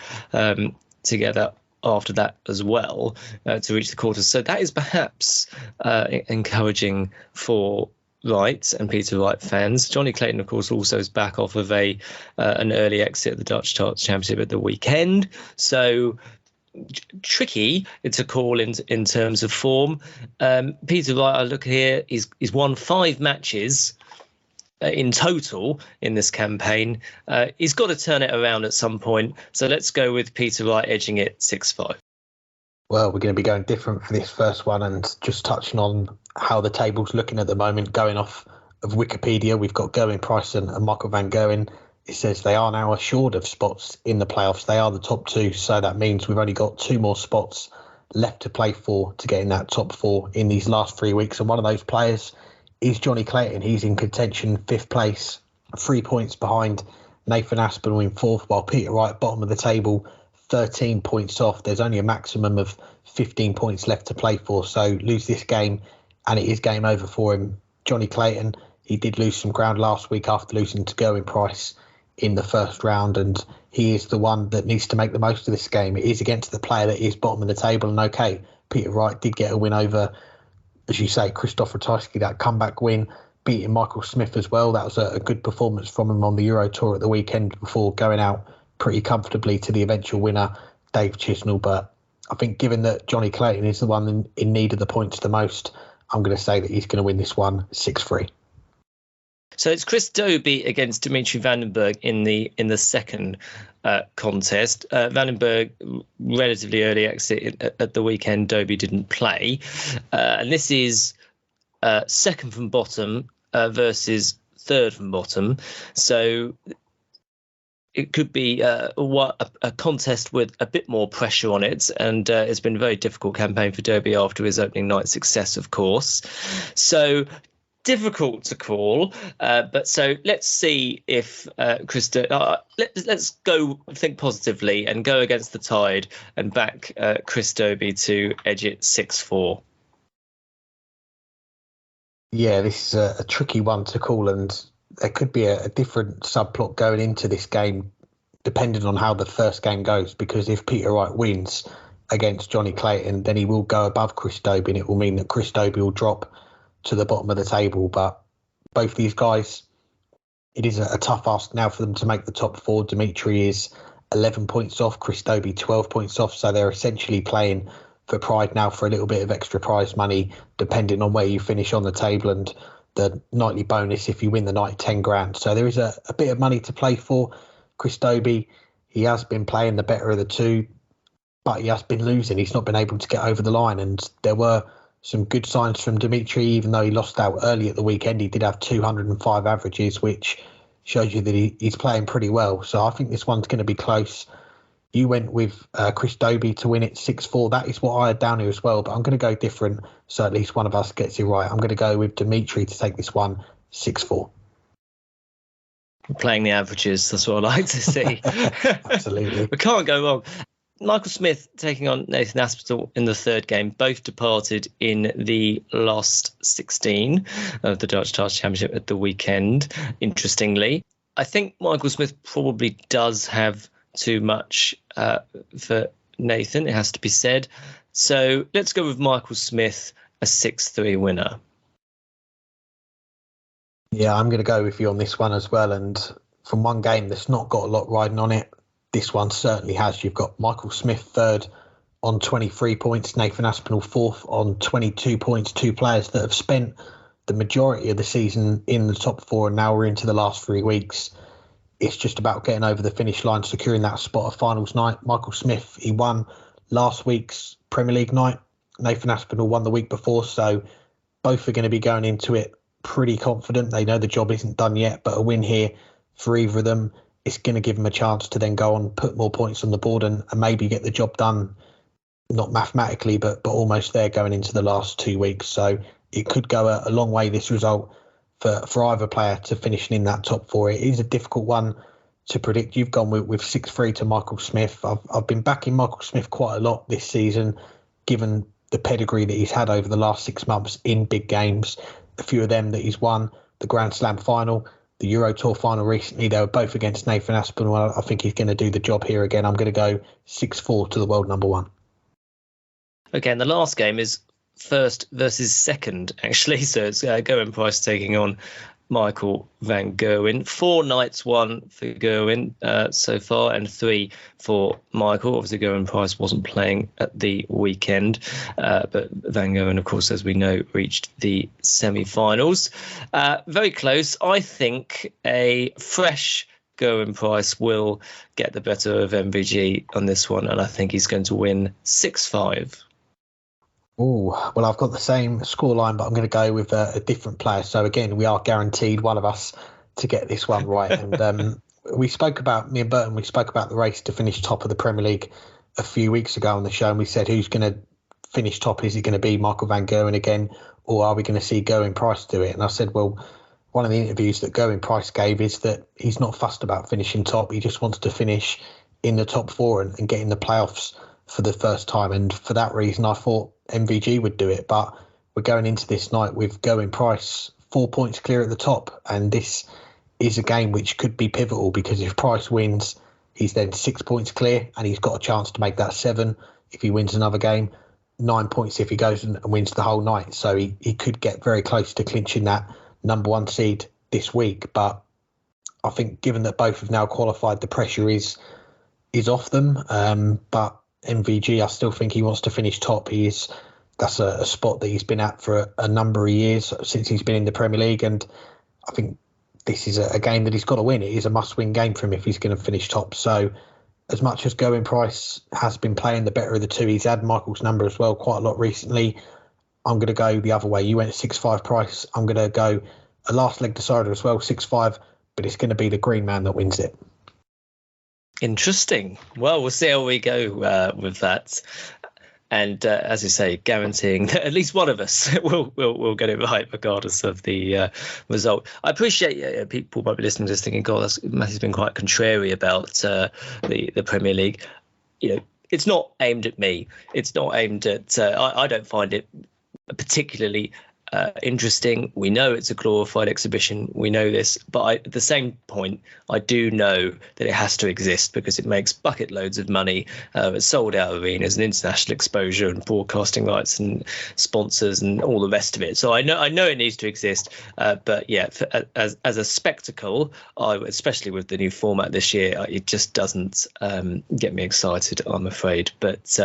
together after that as well to reach the quarters. So that is perhaps encouraging for Wright and Peter Wright fans. Johnny Clayton, of course, also is back off of an early exit at the Dutch Darts Championship at the weekend. So tricky to call in terms of form. Peter Wright, I look here, he's won 5 matches in total in this campaign. He's got to turn it around at some point. So let's go with Peter Wright edging it 6-5. Well, we're going to be going different for this first one, and just touching on how the table's looking at the moment. Going off of Wikipedia, we've got Gerwyn Price and Michael van Gerwen. It says they are now assured of spots in the playoffs. They are the top 2, so that means we've only got 2 more spots left to play for to get in that top 4 in these last 3 weeks. And one of those players is Johnny Clayton. He's in contention, 5th place, 3 points behind Nathan Aspinall in 4th, while Peter Wright, bottom of the table, 13 points off. There's only a maximum of 15 points left to play for. So lose this game and it is game over for him. Johnny Clayton, he did lose some ground last week after losing to Gerwyn Price in the first round, and he is the one that needs to make the most of this game. It is against the player that is bottom of the table. And okay, Peter Wright did get a win over, as you say, Christoph Ratajski, that comeback win, beating Michael Smith as well. That was a good performance from him on the Euro Tour at the weekend before going out pretty comfortably to the eventual winner, Dave Chisnall. But I think given that Johnny Clayton is the one in need of the points the most, I'm going to say that he's going to win this one 6-3. So it's Chris Dobey against Dimitri van den Berg in the second contest. Van den Berg, relatively early exit at the weekend. Dobey didn't play. And this is second from bottom versus third from bottom. So it could be a contest with a bit more pressure on it. And it's been a very difficult campaign for Dobey after his opening night success, of course. So difficult to call, but so let's see if let's go think positively and go against the tide and back Chris Dobey to edge it 6-4. Yeah, this is a tricky one to call, and there could be a different subplot going into this game depending on how the first game goes, because if Peter Wright wins against Johnny Clayton, then he will go above Chris Dobey, and it will mean that Chris Dobey will drop to the bottom of the table. But both these guys, it is a tough ask now for them to make the top 4. Dimitri is 11 points off, Christobi 12 points off. So they're essentially playing for pride now for a little bit of extra prize money, depending on where you finish on the table, and the nightly bonus if you win the night, 10 grand. So there is a bit of money to play for. Christobi, he has been playing the better of the two, but he has been losing. He's not been able to get over the line. And there were some good signs from Dimitri, even though he lost out early at the weekend. He did have 205 averages, which shows you that he's playing pretty well. So I think this one's going to be close. You went with Christobi to win it 6-4. That is what I had down here as well, but I'm going to go different, so at least one of us gets it right. I'm going to go with Dimitri to take this one 6-4. Playing the averages, that's what I like to see. Absolutely. We can't go wrong. Michael Smith taking on Nathan Aspinall in the third game. Both departed in the last 16 of the Dartscast Championship at the weekend, interestingly. I think Michael Smith probably does have too much for Nathan, it has to be said. So let's go with Michael Smith, a 6-3 winner. Yeah, I'm going to go with you on this one as well. And from one game that's not got a lot riding on it, this one certainly has. You've got Michael Smith third on 23 points, Nathan Aspinall fourth on 22 points. Two players that have spent the majority of the season in the top four, and now we're into the last 3 weeks. It's just about getting over the finish line, securing that spot of finals night. Michael Smith, he won last week's Premier League night. Nathan Aspinall won the week before, so both are going to be going into it pretty confident. They know the job isn't done yet, but a win here for either of them is going to give them a chance to then go on, put more points on the board and maybe get the job done, not mathematically, but almost there going into the last 2 weeks. So it could go a long way, this result, for either player to finishing in that top four. It is a difficult one to predict. You've gone with 6-3 to Michael Smith. I've been backing Michael Smith quite a lot this season, given the pedigree that he's had over the last 6 months in big games. A few of them that he's won, the Grand Slam final, the Euro Tour final recently, they were both against Nathan Aspinall. I think he's going to do the job here again. I'm going to go 6-4 to the world number one. Okay, and the last game is first versus second, actually. So it's Gerwyn Price taking on Michael van Gerwen. 4 nights won for Gerwyn so far, and 3 for Michael. Obviously, Gerwyn Price wasn't playing at the weekend, but van Gerwen, of course, as we know, reached the semi-finals. Very close. I think a fresh Gerwyn Price will get the better of MVG on this one, and I think he's going to win 6-5. Oh, well, I've got the same scoreline, but I'm going to go with a different player. So again, we are guaranteed one of us to get this one right. And me and Burton, we spoke about the race to finish top of the Premier League a few weeks ago on the show, and we said, who's going to finish top? Is it going to be Michael van Gerwen again, or are we going to see Gerwyn Price do it? And I said, well, one of the interviews that Gerwyn Price gave is that he's not fussed about finishing top. He just wants to finish in the top four and get in the playoffs for the first time. And for that reason, I thought MVG would do it. But we're going into this night with Gerwyn Price 4 points clear at the top. And this is a game which could be pivotal, because if Price wins, he's then 6 points clear and he's got a chance to make that 7 if he wins another game, 9 points if he goes and wins the whole night. So he could get very close to clinching that number one seed this week. But I think given that both have now qualified, the pressure is off them. But MVG, I still think he wants to finish top. That's a spot that he's been at for a number of years since he's been in the Premier League, and I think this is a game that he's got to win. It is a must-win game for him if he's going to finish top. So as much as Gerwyn Price has been playing the better of the two, he's had Michael's number as well quite a lot recently. I'm going to go the other way. You went 6-5 Price. I'm going to go a last leg decider as well, 6-5, but it's going to be the green man that wins it. Interesting. Well, we'll see how we go with that. And as you say, guaranteeing that at least one of us will get it right, regardless of the result. I appreciate people might be listening to this thinking, God, Matthew's been quite contrary about the Premier League. You know, it's not aimed at me. It's not aimed at. I don't find it particularly interesting. We know it's a glorified exhibition. We know this. But at the same point, I do know that it has to exist because it makes bucket loads of money. It's sold out arenas and international exposure and broadcasting rights and sponsors and all the rest of it. So I know it needs to exist. But yeah, as a spectacle, especially with the new format this year, it just doesn't get me excited, I'm afraid. But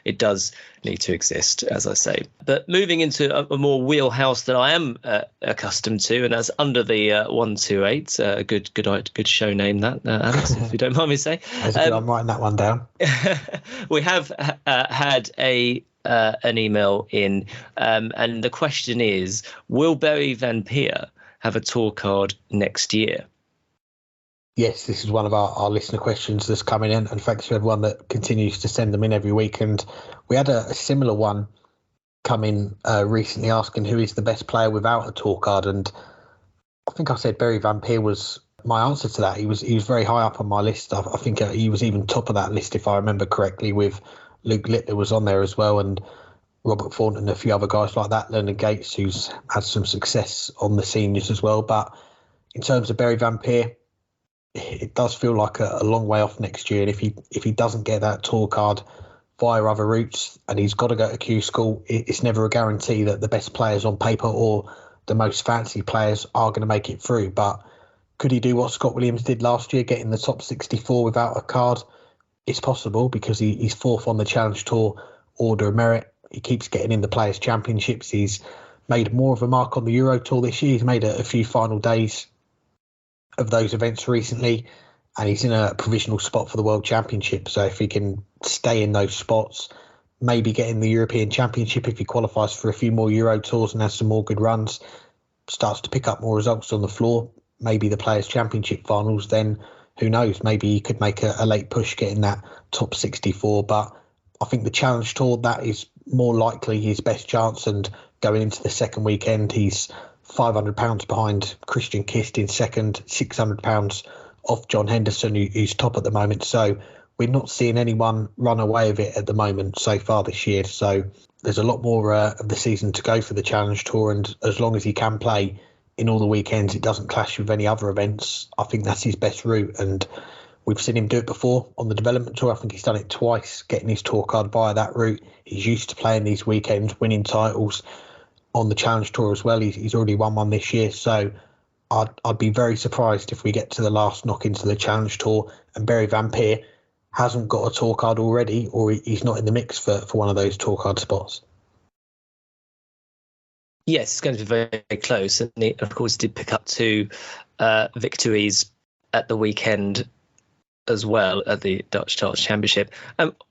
it does need to exist, as I say. But moving into a more wheelhouse that I am accustomed to, and that's Under the 128. Good show name that, Alex, if you don't mind me saying. I'm writing that one down. We have had an email in, and the question is: will Barry Van Peer have a tour card next year? Yes, this is one of our listener questions that's coming in, and thanks to everyone that continues to send them in every week. And we had a similar one come in recently asking who is the best player without a tour card, and I think I said Barry Van Peer was my answer to that. He was very high up on my list. I think he was even top of that list if I remember correctly, with Luke Littler was on there as well, and Robert Thornton and a few other guys like that, Leonard Gates, who's had some success on the seniors as well. But in terms of Barry Van Peer, it does feel like a long way off next year. And if he doesn't get that tour card via other routes and he's got to go to Q School, it's never a guarantee that the best players on paper or the most fancy players are going to make it through. But could he do what Scott Williams did last year, getting the top 64 without a card? It's possible because he's fourth on the Challenge Tour Order of Merit. He keeps getting in the Players' Championships. He's made more of a mark on the Euro Tour this year. He's made a few final days of those events recently, and he's in a provisional spot for the World Championship. So if he can stay in those spots, maybe get in the European Championship if he qualifies for a few more Euro Tours and has some more good runs, starts to pick up more results on the floor, maybe the Players' Championship finals, then who knows, maybe he could make a late push getting that top 64. But I think the Challenge Tour, that is more likely his best chance, and going into the second weekend, he's £500 behind Christian Kist in second, £600 off John Henderson, who's top at the moment. So we're not seeing anyone run away with it at the moment so far this year. So there's a lot more of the season to go for the Challenge Tour, and as long as he can play in all the weekends, it doesn't clash with any other events, I think that's his best route. And we've seen him do it before on the Development Tour. I think he's done it twice, getting his tour card via that route. He's used to playing these weekends, winning titles on the Challenge Tour as well. He's already won one this year. So I'd be very surprised if we get to the last knock into the Challenge Tour and Barry Van Peer hasn't got a tour card already, or he's not in the mix for one of those tour card spots. Yes, it's going to be very, very close. And he, of course, did pick up 2 victories at the weekend as well at the Dutch Darts Championship.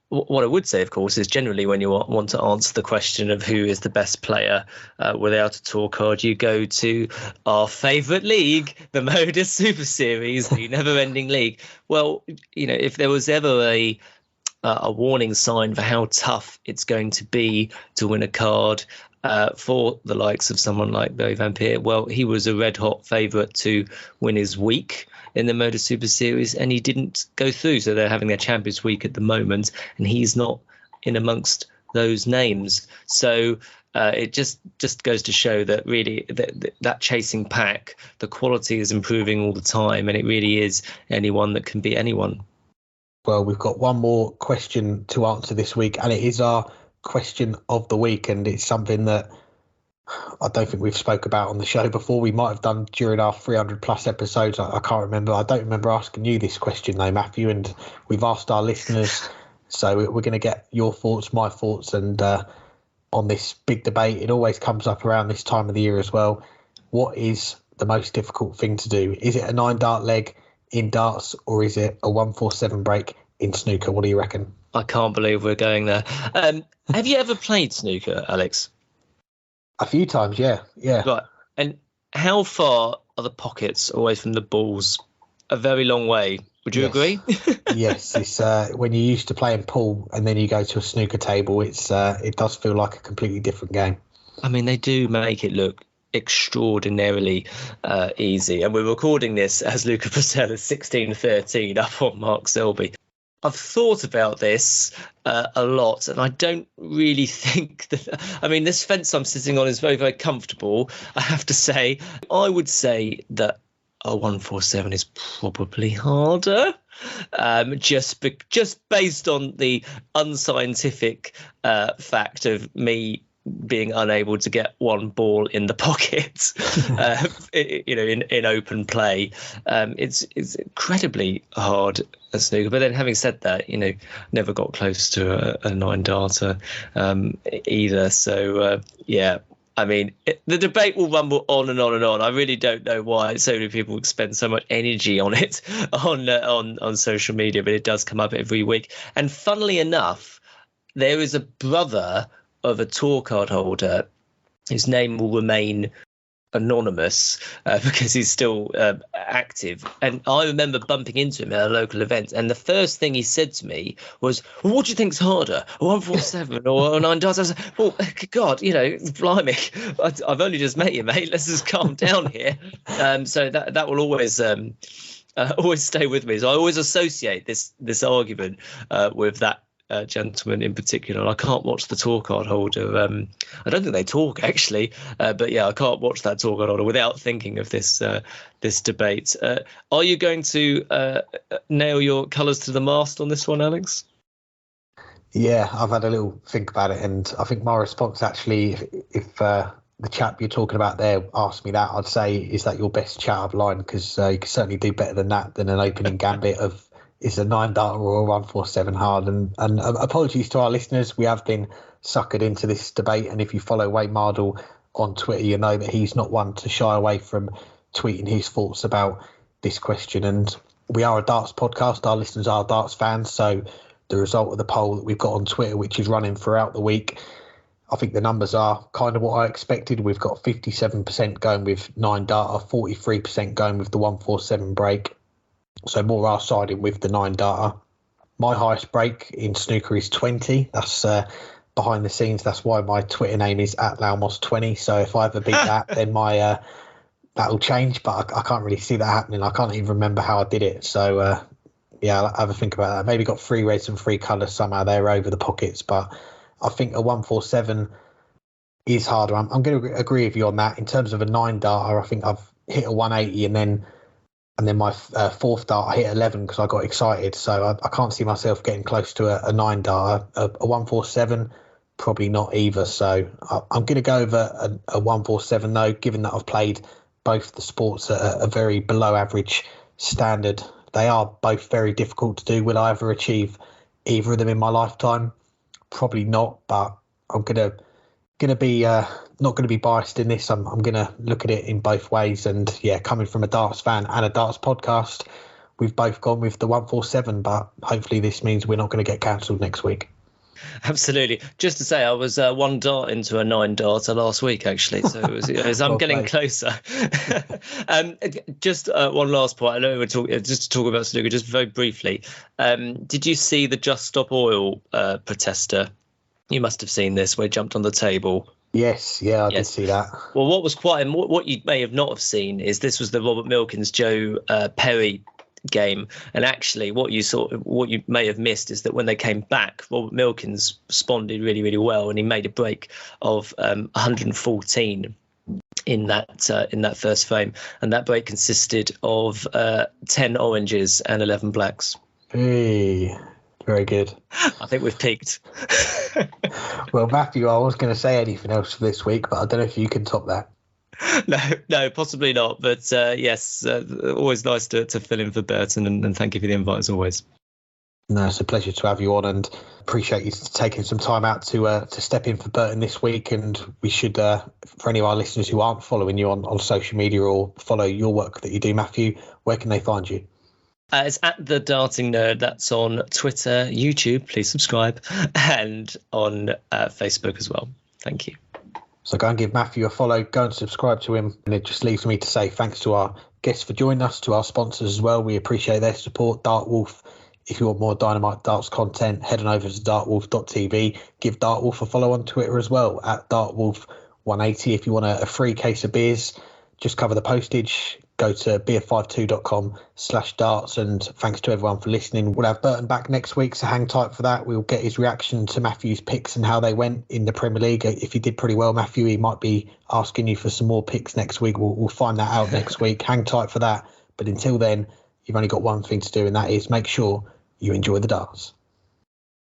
What I would say, of course, is generally when you want to answer the question of who is the best player without a tour card, you go to our favourite league, the Moda Super Series, the never-ending league. Well, if there was ever a warning sign for how tough it's going to be to win a card for the likes of someone like Barry Van Peer, well, he was a red-hot favourite to win his week in the Moda Super Series, and he didn't go through. So they're having their Champions Week at the moment, and he's not in amongst those names. So it just goes to show that really that chasing pack, the quality is improving all the time, and it really is anyone that can beat anyone. Well, we've got one more question to answer this week, and it is our question of the week, and it's something that I don't think we've spoke about on the show before. We might have done during our 300 plus episodes. I can't remember. I don't remember asking you this question though, Matthew, and we've asked our listeners. So we're going to get your thoughts, my thoughts, and on this big debate. It always comes up around this time of the year as well. What is the most difficult thing to do? Is it a 9-dart leg in darts, or is it a 1-4-7 break in snooker? What do you reckon? I can't believe we're going there. Have you ever played snooker, Alex? A few times, yeah. Right. And how far are the pockets away from the balls? A very long way. Would you agree? Yes. It's when you're used to playing pool and then you go to a snooker table, it does feel like a completely different game. I mean, they do make it look extraordinarily easy. And we're recording this as Luca Purcell is 16-13 up on Mark Selby. I've thought about this a lot, and I don't really think that. I mean, this fence I'm sitting on is very, very comfortable. I have to say, I would say that a 147 is probably harder, just based on the unscientific fact of me being unable to get one ball in the pocket, in open play. It's incredibly hard at snooker. But then, having said that, never got close to a 9-darter either. So I mean, the debate will rumble on and on and on. I really don't know why so many people expend so much energy on it on social media, but it does come up every week. And funnily enough, there is a brother of a tour card holder whose name will remain anonymous because he's still active. And I remember bumping into him at a local event, and the first thing he said to me was, well, what do you think's harder, a 147 or a 9-darter? I was like, well, God, blimey, I've only just met you, mate. Let's just calm down here. So that will always stay with me. So I always associate this argument with that gentleman in particular. I can't watch the tour card holder. I don't think they talk actually, but yeah, I can't watch that tour card holder without thinking of this debate. Are you going to nail your colours to the mast on this one, Alex? Yeah, I've had a little think about it, and I think my response actually, if the chap you're talking about there asked me that, I'd say, is that your best chat up line? Because you can certainly do better than that, than an opening gambit of is a 9-darter or a 147 hard. And apologies to our listeners, we have been suckered into this debate. And if you follow Wayne Mardle on Twitter, you know that he's not one to shy away from tweeting his thoughts about this question. And we are a darts podcast. Our listeners are darts fans. So the result of the poll that we've got on Twitter, which is running throughout the week, I think the numbers are kind of what I expected. We've got 57% going with 9-darter, 43% going with the 147 break. So more are siding with the 9-darter. My highest break in snooker is 20. That's behind the scenes. That's why my Twitter name is @Laumos20. So if I ever beat that, then my that'll change. But I can't really see that happening. I can't even remember how I did it. So I'll have a think about that. Maybe got 3 reds and 3 colours somehow there over the pockets. But I think a 147 is harder. I'm going to agree with you on that. In terms of a 9-darter, I think I've hit a 180 and then my fourth dart, I hit 11 because I got excited. So I can't see myself getting close to a 9-darter. A 147, probably not either. So I'm going to go over a 147 though, given that I've played both the sports at a very below average standard. They are both very difficult to do. Will I ever achieve either of them in my lifetime? Probably not, but I'm gonna be not going to be biased in this. I'm going to look at it in both ways. And yeah, coming from a darts fan and a darts podcast, we've both gone with the 147, but hopefully this means we're not going to get cancelled next week. Absolutely. Just to say, I was 1 dart into a 9-darter last week, actually. So I'm getting closer. Just one last point. I know we're talking just to talk about snooker, just very briefly. Did you see the Just Stop Oil protester? You must have seen this, where he jumped on the table. Yes, I did see that. Well, what you may have not have seen is this was the Robert Milkins Joe Perry game, and actually what you may have missed is that when they came back, Robert Milkins responded really, really well, and he made a break of 114 in that first frame, and that break consisted of 10 oranges and 11 blacks. Hey. Very good. I think we've peaked. Well, Matthew, I was going to say anything else for this week, but I don't know if you can top that. No, possibly not. But yes, always nice to fill in for Burton, and thank you for the invite as always. No, it's a pleasure to have you on, and appreciate you taking some time out to step in for Burton this week. And we should, for any of our listeners who aren't following you on social media or follow your work that you do, Matthew, where can they find you? It's at The Darting Nerd. That's on Twitter, YouTube, please subscribe, and on Facebook as well. Thank you. So go and give Matthew a follow, go and subscribe to him. And it just leaves me to say thanks to our guests for joining us, to our sponsors as well. We appreciate their support. Dartwolf, if you want more Dynamite Darts content, head on over to dartwolf.tv. Give Dartwolf a follow on Twitter as well, at Dartwolf180. If you want a free case of beers, just cover the postage. go to beer52.com/darts. And thanks to everyone for listening. We'll have Burton back next week, so hang tight for that. We'll get his reaction to Matthew's picks and how they went in the Premier League. If you did pretty well, Matthew, he might be asking you for some more picks next week. We'll find that out next week. Hang tight for that. But until then, you've only got one thing to do, and that is make sure you enjoy the darts.